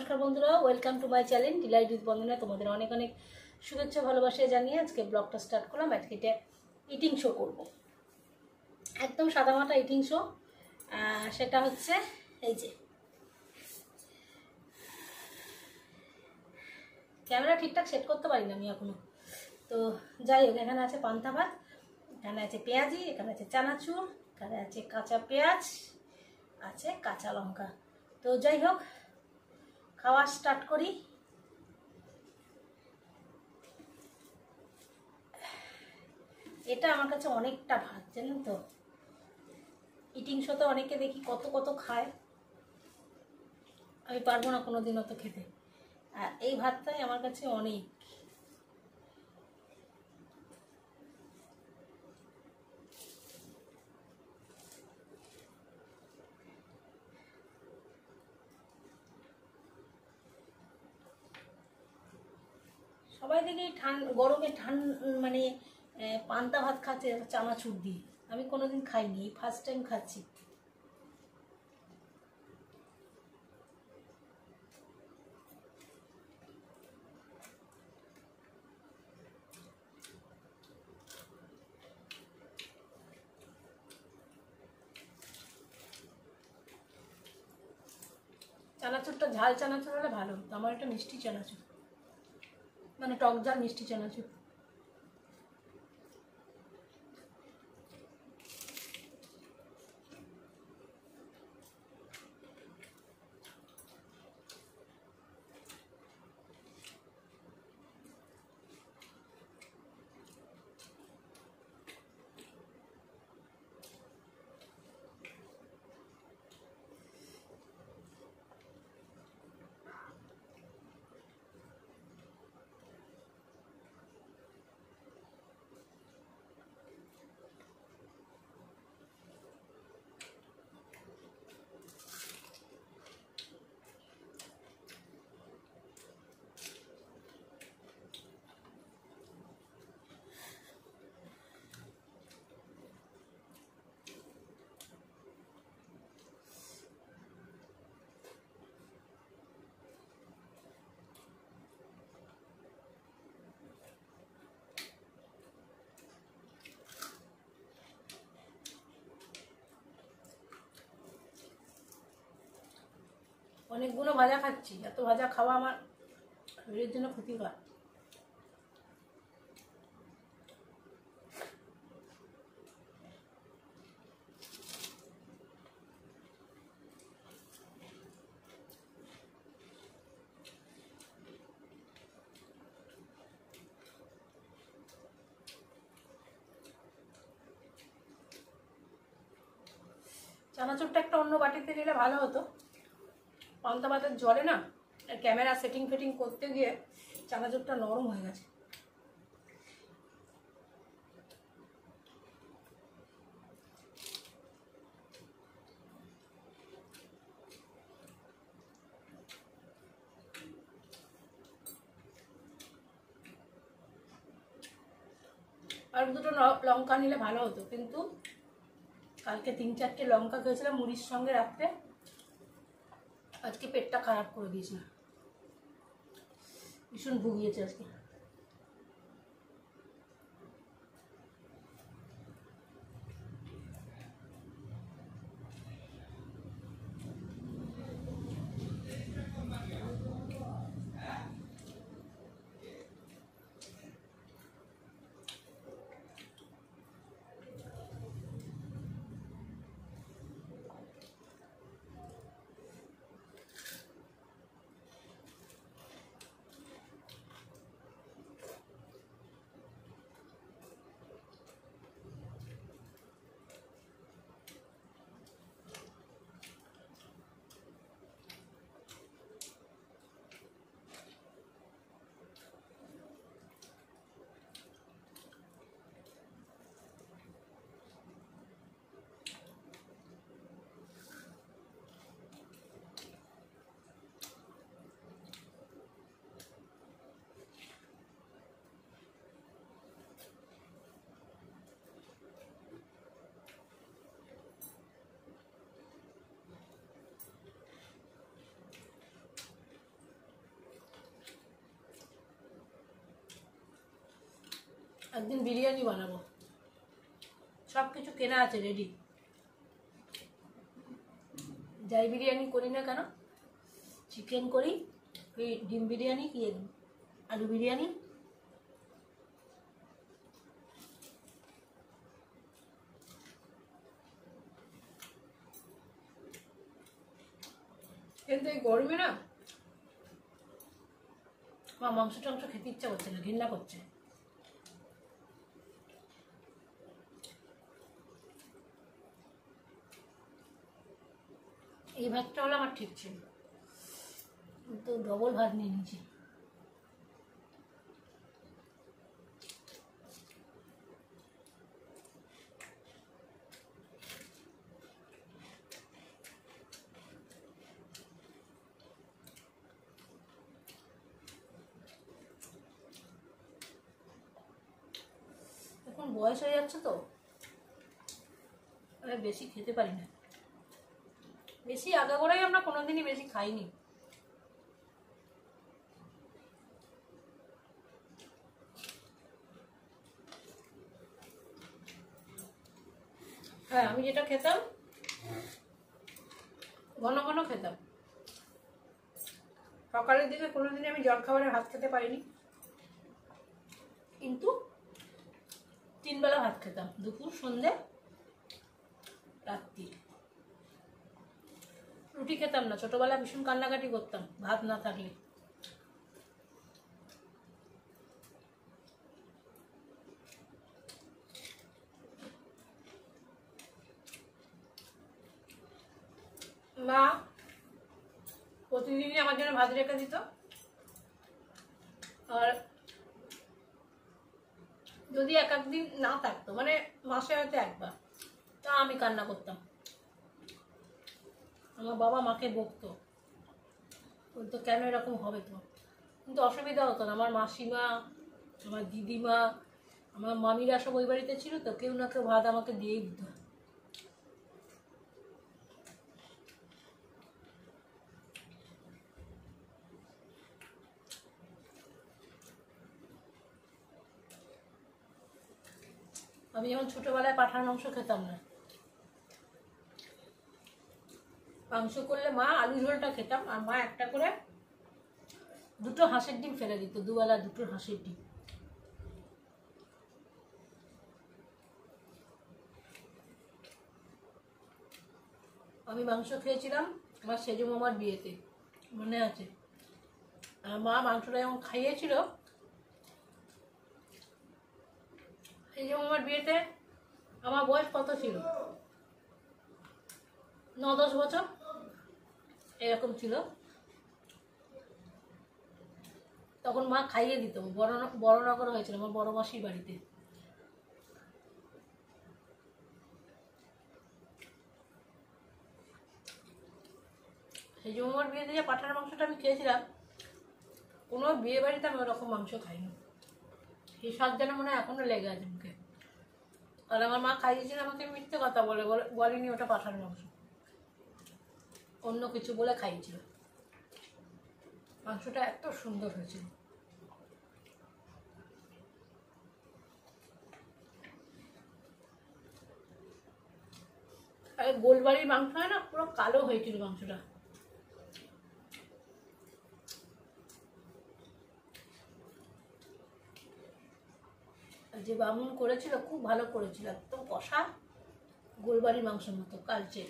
নমস্কার বন্ধুরা, welcome to my channel delight with Bandana. তোমাদের অনেক অনেক শুভেচ্ছা ভালোবাসা জানিয়ে আজকে ব্লগটা স্টার্ট করলাম। আজকে এটা ইটিং শো করব, একদম সাদামাটা ইটিং শো। সেটা হচ্ছে এই যে ক্যামেরা ঠিকঠাক সেট করতে পারি না আমি এখনো। তো যাই হোক, এখানে আছে পান্তা ভাত, এখানে আছে পেঁয়াজি, এখানে আছে চানাচুর, এখানে আছে কাঁচা পেঁয়াজ, আছে কাঁচা লঙ্কা। তো যাই হোক, খাওয়া স্টার্ট করি। এটা আমার কাছে অনেকটা ভাত, জানেন তো। ইটিং শোতে অনেকে দেখি কত কত খায়, আমি পারবো না কোনোদিন অত খেতে। আর এই ভাতটাই আমার কাছে অনেক। সবাই দেখি গরমে মানে পান্তা ভাত খাচ্ছে চানাচুর দিয়ে। আমি কোনোদিন খাইনি, এই ফার্স্ট টাইম খাচ্ছি। চানাচুরটা ঝাল চানাচুর হলে ভালো হতো, আমার একটা মিষ্টি চানাচুর, মানে টক ঝাল মিষ্টি চানাচুর। অনেকগুলো ভাজা খাচ্ছি, এত ভাজা খাওয়া আমার শরীরের জন্য ক্ষতিকর। চানাচুরটা একটা অন্য বাটিতে নিলে ভালো হতো। পান্তা ভাতের জলে না ক্যামেরা সেটিং ফেটিং করতে গিয়ে চানাচুরটা নরম হয়ে গেছে। আর দুটো লঙ্কা নিলে ভালো হতো, কিন্তু কালকে 3-4টে লঙ্কা খেয়েছিলাম মুড়ির সঙ্গে রাত্রে, আজকে পেটটা খারাপ করে দিয়েছিল, ভীষণ ভুগিয়েছে আজকে। একদিন বিরিয়ানি বানাবো, সব কিছু কেনা আছে রেডি। যাই বিরিয়ানি করি না কেন, চিকেন করি, কি ডিম বিরিয়ানি, কি আলু বিরিয়ানি, কিন্তু এই গরমে না আমার মাংস টাংস খেতে ইচ্ছা করছে না, ঘৃণা করছে। এই ভাতটা হলে আমার ঠিক ছিল, তো ডবল ভাত নিয়ে নিয়েছি। এখন বয়স হয়ে যাচ্ছে তো বেশি খেতে পারি না, বেশি আগাগোড়াই আমরা কোনোদিনই বেশি খাইনি। হ্যাঁ, আমি যেটা খেতাম ঘন ঘন খেতাম, সকালের দিকে কোনোদিনই আমি জলখাবারে ভাত খেতে পারিনি, কিন্তু 3 বেলা ভাত খেতাম, দুপুর, সন্ধ্যে, রাত্রি। রুটি খেতাম না, ছোটবেলায় ভীষণ কান্নাকাটি করতাম ভাত না থাকলে। মা প্রতিদিনই আমার জন্য ভাত রেখে দিত, আর যদি এক একদিন না থাকতো, মানে মাসে হয়তো একবার, তা আমি কান্না করতাম। আমার বাবা মাকে বকতো, বলতো কেন এরকম হবে তো, কিন্তু অসুবিধা হতো না। আমার মাসিমা, আমার দিদিমা, আমার মামিরা সব ওই বাড়িতে ছিল, তো কেউ না কেউ ভাত আমাকে দিয়েই দিত। আমি যেমন ছোটবেলায় পাঁঠার মাংস খেতাম না, মাংস করলে মা আলু ঝোলটা খেতাম, আর মা একটা করে 2টো হাঁসের ডিম ফেলে দিত, দুবেলা 2টো হাঁসের ডিম। আমি মাংস খেয়েছিলাম আমার সেজো মামার বিয়েতে, মনে আছে। আর মা মাংসটা যখন খাইয়েছিল, সেজো মামার বিয়েতে আমার বয়স কত ছিল, 9-10 বছর এরকম ছিল। তখন মা খাইয়ে দিত, বড়নগর হয়েছিল আমার বড় মাসির বাড়িতে। সেই জন্য বিয়েতে যে পাঁঠার মাংসটা আমি খেয়েছিলাম, কোনো বিয়ে বাড়িতে আমি ওরকম মাংস খাইনি। সেই স্বাদ যেন মনে হয় এখনো লেগে আছে মুখে। আর আমার মা খাইয়েছিল আমাকে মিথ্যে কথা বলেনি ওটা পাঁঠার মাংস, অন্য কিছু বলে খাইয়েছিল। মাংসটা এত সুন্দর হয়েছিল। আর গোলবাড়ির মাংস হয় না, পুরো কালো হয়েছিল মাংসটা। যে বামুন করেছিল খুব ভালো করেছিল, একদম কষা গোলবাড়ির মাংসের মতো কালচে।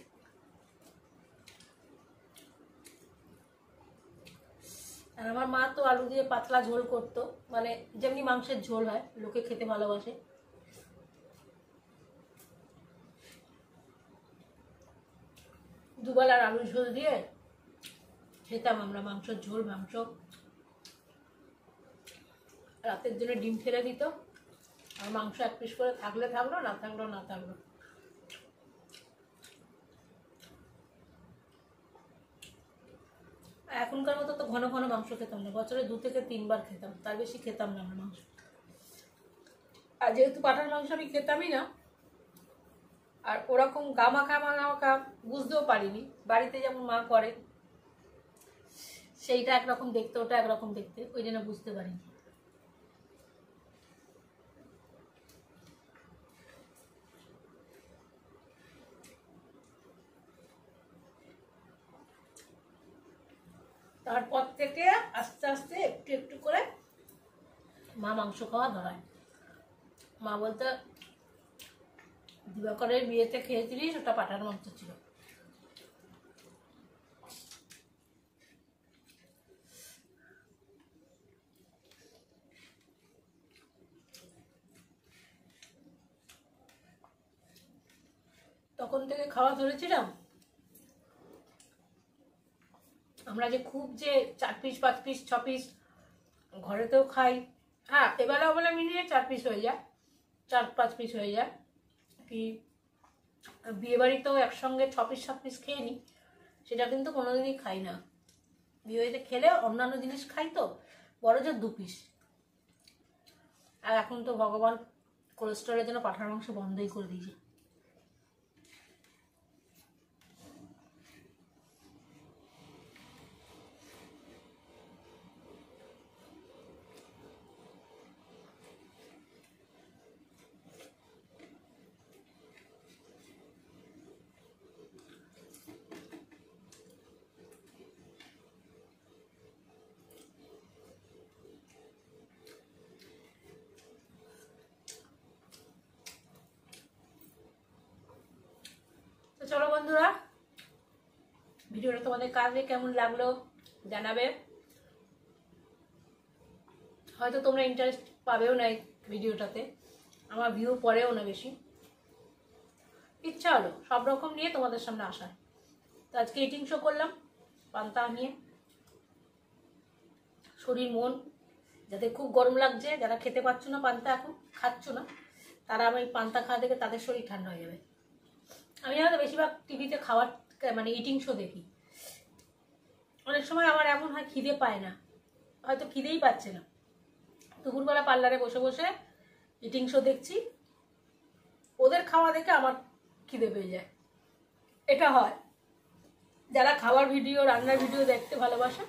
আর আমার মা তো আলু দিয়ে পাতলা ঝোল করতো, মানে যেমনি মাংসের ঝোল হয়, লোকে খেতে ভালোবাসে। দুবেলার আলু ঝোল দিয়ে খেতাম আমরা মাংসের ঝোল। মাংস রাতের জন্য ডিম ফেলে দিত, আর মাংস 1 পিস করে থাকলে থাকলো, না থাকলো না থাকলো। এখনকার মতো তো ঘন ঘন মাংস খেতাম না, বছরে 2 থেকে 3 বার খেতাম, তার বেশি খেতাম না আমরা মাংস। আর যেহেতু পাঁঠার মাংস আমি খেতামই না, আর ওরকম গামাখা বুঝতেও পারিনি। বাড়িতে যেমন মা করে সেইটা একরকম দেখতে, ওটা একরকম দেখতে, ওই জন্য বুঝতে পারিনি। তারপর থেকে আস্তে আস্তে একটু একটু করে মা মাংস খাওয়া ধরায়। মা বলতে দিবাকরের বিয়েতে খেয়েছিলিস, ওটা পাঁঠার মাংস ছিল। তখন থেকে খাওয়া ধরেছিলাম। আমরা যে খুব যে 4 পিস 5 পিস 6 পিস ঘরেতেও খাই, হ্যাঁ এবেলা ওবেলা মিলিয়ে 4 পিস হয়ে যায়, 4-5 পিস হয়ে যায়। কি বিয়ে বাড়িতেও একসঙ্গে 6 পিস 7 পিস খেয়ে নিই, সেটা কিন্তু কোনোদিনই খাই না। বিয়ে বাড়িতে খেলে অন্যান্য জিনিস খাই তো, বড় যে 2 পিস। আর এখন তো ভগবান কোলেস্ট্রলের জন্য পাঁঠার মাংস বন্ধই করে দিয়েছে। তো চলো বন্ধুরা, ভিডিওটা তোমাদের কাছে কেমন লাগলো জানাবে। হয়তো তোমরা ইন্টারেস্ট পাবেও না এই ভিডিওটাতে, আমার ভিউ পড়েও না বেশি। ইচ্ছা হলো সব রকম নিয়ে তোমাদের সামনে আসার। তো আজকে ইটিং শো করলাম পান্তা নিয়ে। শরীর মন, যাদের খুব গরম লাগছে, যারা খেতে পারছো না পান্তা, এখন খাচ্ছ না, তারা আমি পান্তা খাওয়া দেখে তাদের শরীর ঠান্ডা হয়ে যাবে। আমি জানো তো বেশিরভাগ টিভিতে খাওয়ার মানে ইটিং শো দেখি। অনেক সময় আমার এমন হয় খিদে পায় না, হয়তো খিদেই পাচ্ছে না, দুপুরবেলা পার্লারে বসে বসে ইটিং শো দেখছি, ওদের খাওয়া দেখে আমার খিদে পেয়ে যায়। এটা হয়, যারা খাওয়ার ভিডিও রান্নার ভিডিও দেখতে ভালোবাসে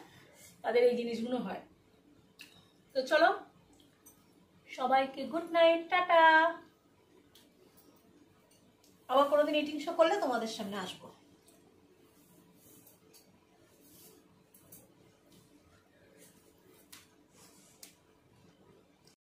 তাদের এই জিনিসগুলো হয়। তো চলো সবাইকে গুড নাইট, টাটা। আবার কোনোদিন ইটিং শো করলে তোমাদের সামনে আসবো।